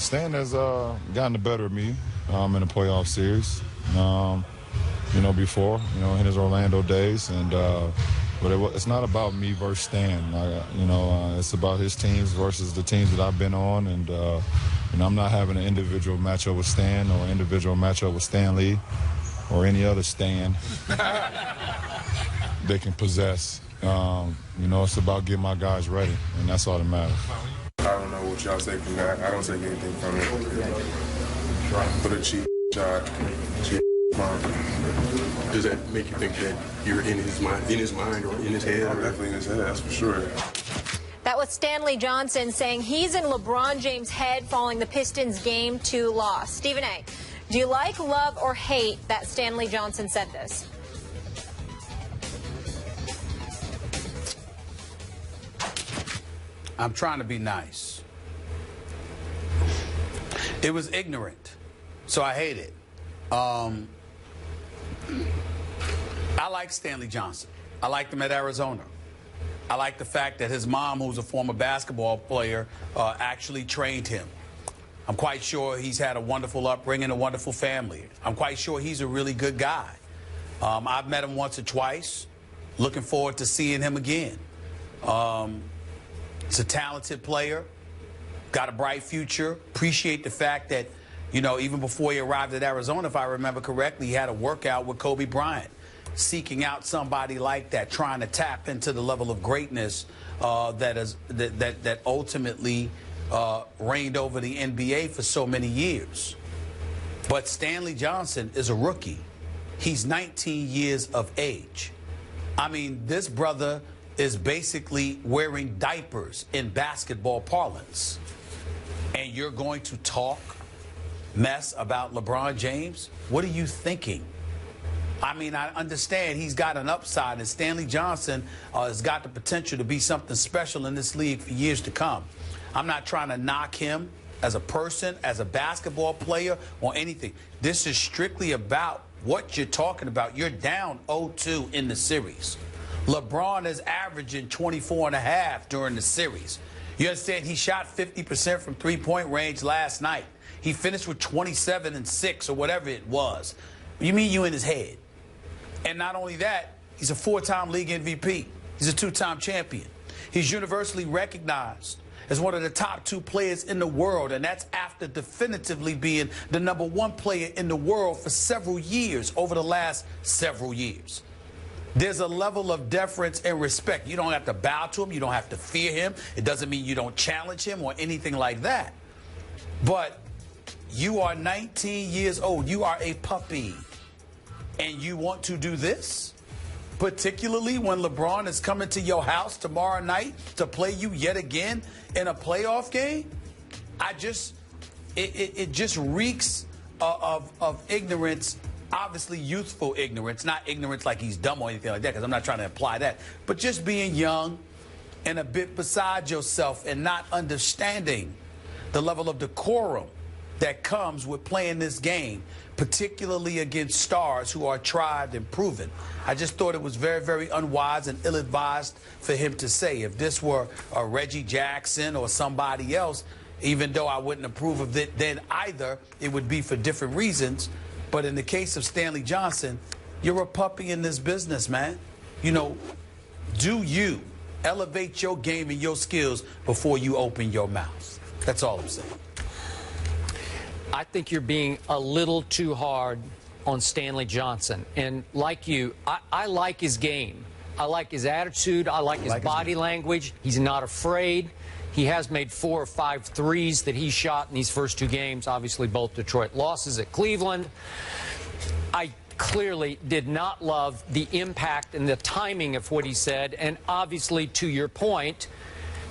Stan has gotten the better of me in the playoff series. Before, in his Orlando days, and but it's not about me versus Stan. It's about his teams versus the teams that I've been on, and I'm not having an individual matchup with Stan or an individual matchup with Stanley or any other Stan they can possess. It's about getting my guys ready, and that's all that matters. I don't know what y'all take from that. I don't take anything from it. But a cheap shot, cheap mom. Does that make you think that you're in his mind or in his head? I'm definitely in his head, that's for sure. That was Stanley Johnson saying he's in LeBron James' head following the Pistons' Game 2 loss. Stephen A., do you like, love, or hate that Stanley Johnson said this? I'm trying to be nice. It was ignorant, so I hate it. I like Stanley Johnson. I liked him at Arizona. I like the fact that his mom, who's a former basketball player, actually trained him. I'm quite sure he's had a wonderful upbringing, a wonderful family. I'm quite sure he's a really good guy. I've met him once or twice. Looking forward to seeing him again. He's a talented player, got a bright future. Appreciate the fact that, even before he arrived at Arizona, if I remember correctly, he had a workout with Kobe Bryant, seeking out somebody like that, trying to tap into the level of greatness that ultimately reigned over the NBA for so many years. But Stanley Johnson is a rookie. He's 19 years of age. I mean, this brother is basically wearing diapers in basketball parlance. And you're going to talk mess about LeBron James? What are you thinking? I mean, I understand he's got an upside, and Stanley Johnson has got the potential to be something special in this league for years to come. I'm not trying to knock him as a person, as a basketball player, or anything. This is strictly about what you're talking about. You're down 0-2 in the series. LeBron is averaging 24.5 during the series. You understand? He shot 50% from three-point range last night. He finished with 27 and 6 or whatever it was. You mean you in his head? And not only that, he's a 4-time league MVP. He's a 2-time champion. He's universally recognized as one of the top 2 players in the world, and that's after definitively being the #1 player in the world for several years, over the last several years. There's a level of deference and respect. You don't have to bow to him. You don't have to fear him. It doesn't mean you don't challenge him or anything like that. But you are 19 years old. You are a puppy. And you want to do this? Particularly when LeBron is coming to your house tomorrow night to play you yet again in a playoff game? It just reeks of ignorance. Obviously youthful ignorance, not ignorance like he's dumb or anything like that, because I'm not trying to imply that, but just being young and a bit beside yourself and not understanding the level of decorum that comes with playing this game, particularly against stars who are tried and proven. I just thought it was very, very unwise and ill-advised for him to say. If this were a Reggie Jackson or somebody else, even though I wouldn't approve of it then either, it would be for different reasons. But in the case of Stanley Johnson, you're a puppy in this business, man. Do you elevate your game and your skills before you open your mouth? That's all I'm saying. I think you're being a little too hard on Stanley Johnson. And like you, I like his game. I like his attitude. I like his body language. He's not afraid. He has made 4 or 5 threes that he shot in these first 2 games, obviously both Detroit losses at Cleveland. I clearly did not love the impact and the timing of what he said, and obviously, to your point,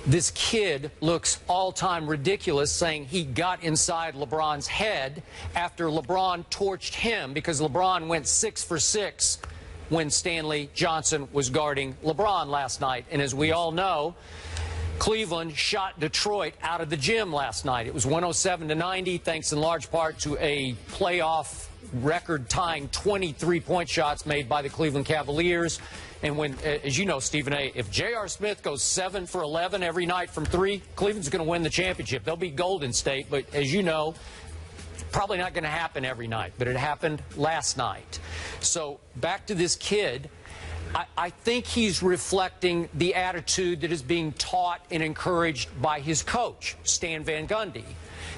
this kid looks all-time ridiculous saying he got inside LeBron's head after LeBron torched him, because LeBron went 6 for 6 when Stanley Johnson was guarding LeBron last night. And as we all know, Cleveland shot Detroit out of the gym last night. It was 107-90, thanks in large part to a playoff record-tying 23-point shots made by the Cleveland Cavaliers. And when, as you know, Stephen A., if J.R. Smith goes 7 for 11 every night from 3, Cleveland's going to win the championship. They'll be Golden State, but as you know, probably not going to happen every night. But it happened last night. So back to this kid. I think he's reflecting the attitude that is being taught and encouraged by his coach, Stan Van Gundy.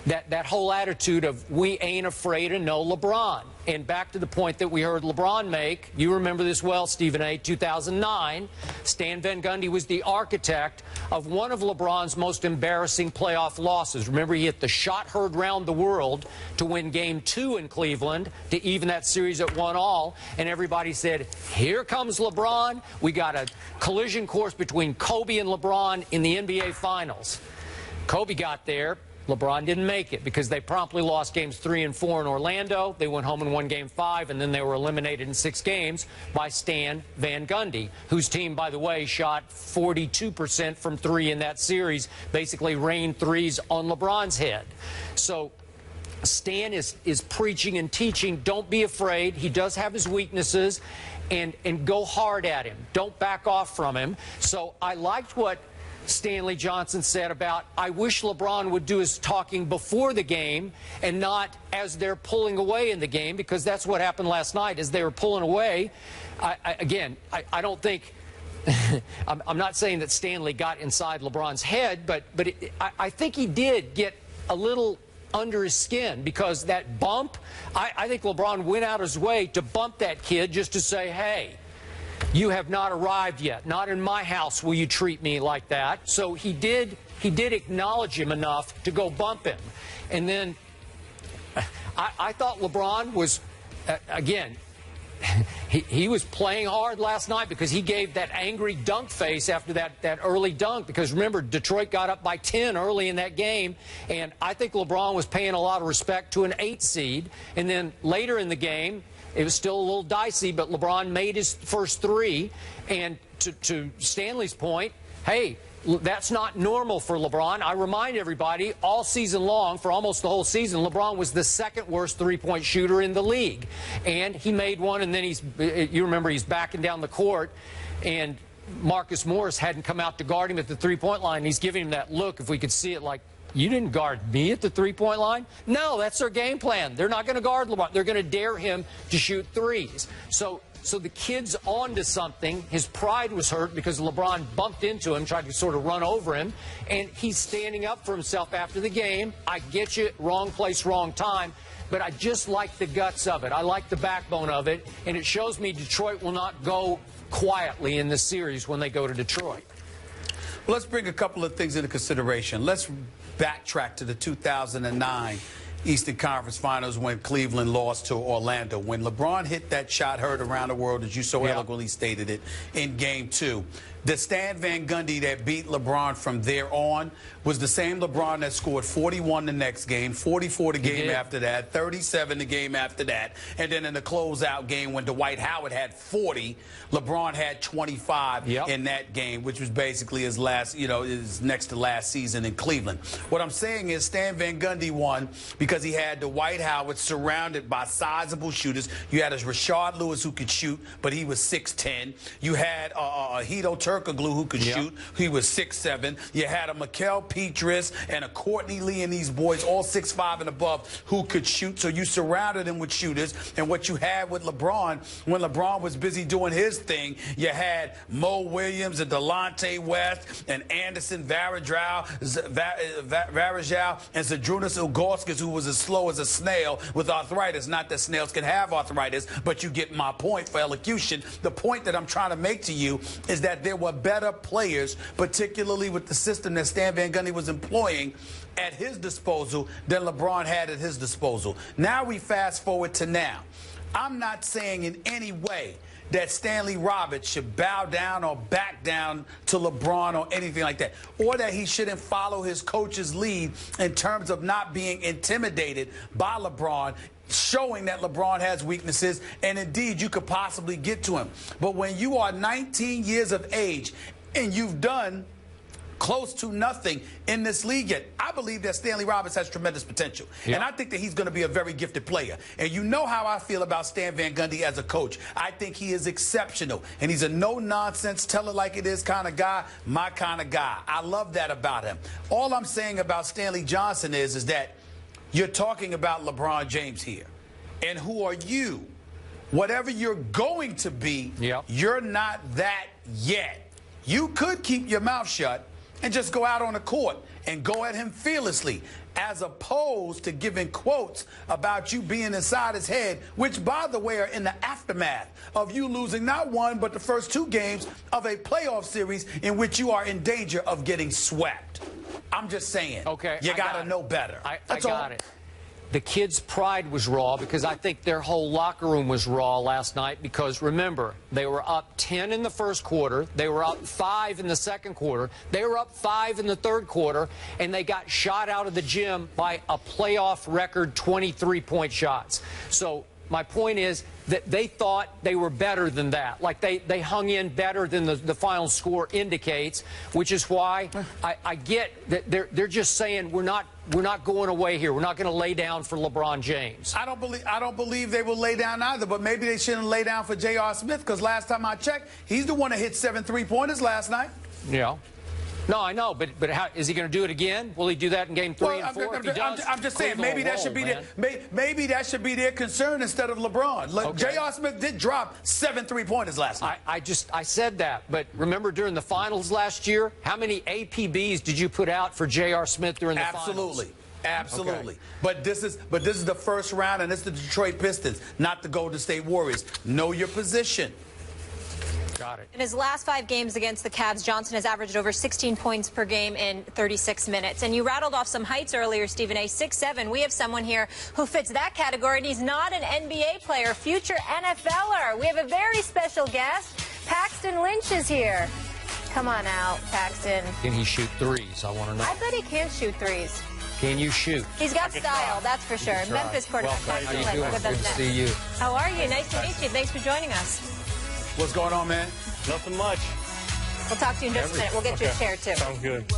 That whole attitude of we ain't afraid of no LeBron. And back to the point that we heard LeBron make, you remember this well, Stephen A., 2009, Stan Van Gundy was the architect of one of LeBron's most embarrassing playoff losses. Remember, he hit the shot heard round the world to win Game 2 in Cleveland to even that series at 1-1, and everybody said, here comes LeBron. We got a collision course between Kobe and LeBron in the NBA Finals. Kobe got there. LeBron didn't make it because they promptly lost games 3 and 4 in Orlando. They went home and won game 5, and then they were eliminated in 6 games by Stan Van Gundy, whose team, by the way, shot 42% from 3 in that series, basically rained threes on LeBron's head. So Stan is preaching and teaching, don't be afraid. He does have his weaknesses, and go hard at him. Don't back off from him. So I liked what Stanley Johnson said about, I wish LeBron would do his talking before the game and not as they're pulling away in the game, because that's what happened last night as they were pulling away. I don't think I'm not saying that Stanley got inside LeBron's head, but I think he did get a little under his skin, because that bump, I think LeBron went out his way to bump that kid just to say, hey, you have not arrived yet. Not in my house will you treat me like that. So he did acknowledge him enough to go bump him. And then I thought LeBron was, again, he was playing hard last night because he gave that angry dunk face after that early dunk, because remember, Detroit got up by 10 early in that game, and I think LeBron was paying a lot of respect to an 8 seed. And then later in the game, it was still a little dicey, but LeBron made his first 3. And to Stanley's point, hey, that's not normal for LeBron. I remind everybody, all season long, for almost the whole season, LeBron was the 2nd worst three-point shooter in the league. And he made one, and then you remember, he's backing down the court, and Marcus Morris hadn't come out to guard him at the three-point line. He's giving him that look, if we could see it, like, you didn't guard me at the three-point line? No, that's their game plan. They're not going to guard LeBron. They're going to dare him to shoot threes. So the kid's on to something. His pride was hurt because LeBron bumped into him, tried to sort of run over him, and he's standing up for himself after the game. I get you, wrong place, wrong time, but I just like the guts of it. I like the backbone of it, and it shows me Detroit will not go quietly in this series when they go to Detroit. Well, let's bring a couple of things into consideration. Let's backtrack to the 2009 Eastern Conference Finals when Cleveland lost to Orlando. When LeBron hit that shot heard around the world, as you so eloquently stated it, in Game 2. The Stan Van Gundy that beat LeBron from there on was the same LeBron that scored 41 the next game, 44 the game after that, 37 the game after that, and then in the closeout game when Dwight Howard had 40, LeBron had 25 in that game, which was basically his last, his next to last season in Cleveland. What I'm saying is Stan Van Gundy won because he had Dwight Howard surrounded by sizable shooters. You had a Rashard Lewis who could shoot, but he was 6'10". You had Hedo Turkoglu who could shoot. He was 6'7". You had a Mikel Petras and a Courtney Lee and these boys, all 6'5" and above, who could shoot. So you surrounded him with shooters. And what you had with LeBron, when LeBron was busy doing his thing, you had Mo Williams and Delonte West and Anderson Varejao and Zydrunas Ilgauskas, who was as slow as a snail with arthritis. Not that snails can have arthritis, but you get my point for elocution. The point that I'm trying to make to you is that there were better players, particularly with the system that Stan Van Gundy was employing, at his disposal than LeBron had at his disposal. Now we fast forward to now. I'm not saying in any way that Stanley Roberts should bow down or back down to LeBron or anything like that, or that he shouldn't follow his coach's lead in terms of not being intimidated by LeBron, showing that LeBron has weaknesses, and indeed you could possibly get to him. But when you are 19 years of age and you've done close to nothing in this league yet. I believe that Stanley Roberts has tremendous potential. Yeah. And I think that he's going to be a very gifted player. And you know how I feel about Stan Van Gundy as a coach. I think he is exceptional. And he's a no-nonsense, tell-it-like-it-is kind of guy, my kind of guy. I love that about him. All I'm saying about Stanley Johnson is that you're talking about LeBron James here. And who are you? Whatever you're going to be, you're not that yet. You could keep your mouth shut and just go out on the court and go at him fearlessly, as opposed to giving quotes about you being inside his head, which, by the way, are in the aftermath of you losing not one but the first 2 games of a playoff series in which you are in danger of getting swept. I'm just saying. Okay, you got to know better. I got it. The kids' pride was raw because I think their whole locker room was raw last night because, remember, they were up 10 in the first quarter. They were up 5 in the second quarter. They were up 5 in the third quarter, and they got shot out of the gym by a playoff record 23-point shots. So my point is that they thought they were better than that. Like they hung in better than the final score indicates, which is why I get that they're just saying we're not going away here. We're not going to lay down for LeBron James. I don't believe they will lay down either, but maybe they shouldn't lay down for J.R. Smith, because last time I checked, he's the one that hit 7 3-pointers last night. Yeah. No, I know, but how is he going to do it again? Will he do that in game 3 and 4? I'm just saying maybe that should be maybe that should be their concern instead of LeBron. Okay. J.R. Smith did drop 7 3-pointers last night. I said that, but remember during the finals last year, how many APBs did you put out for J.R. Smith during the finals? Absolutely. Okay. But this is the first round, and it's the Detroit Pistons, not the Golden State Warriors. Know your position. Got it. In his last 5 games against the Cavs, Johnson has averaged over 16 points per game in 36 minutes. And you rattled off some heights earlier, Stephen A. 6'7". We have someone here who fits that category, and he's not an NBA player, future NFLer. We have a very special guest. Paxton Lynch is here. Come on out, Paxton. Can he shoot threes? I want to know. I bet he can shoot threes. Can you shoot? He's got style, that's for sure. Memphis quarterback. How you doing? Good to see you. How are you? Nice to meet you. Thanks for joining us. What's going on, man? Nothing much. We'll talk to you in just a minute. We'll get you a chair, too. Sounds good.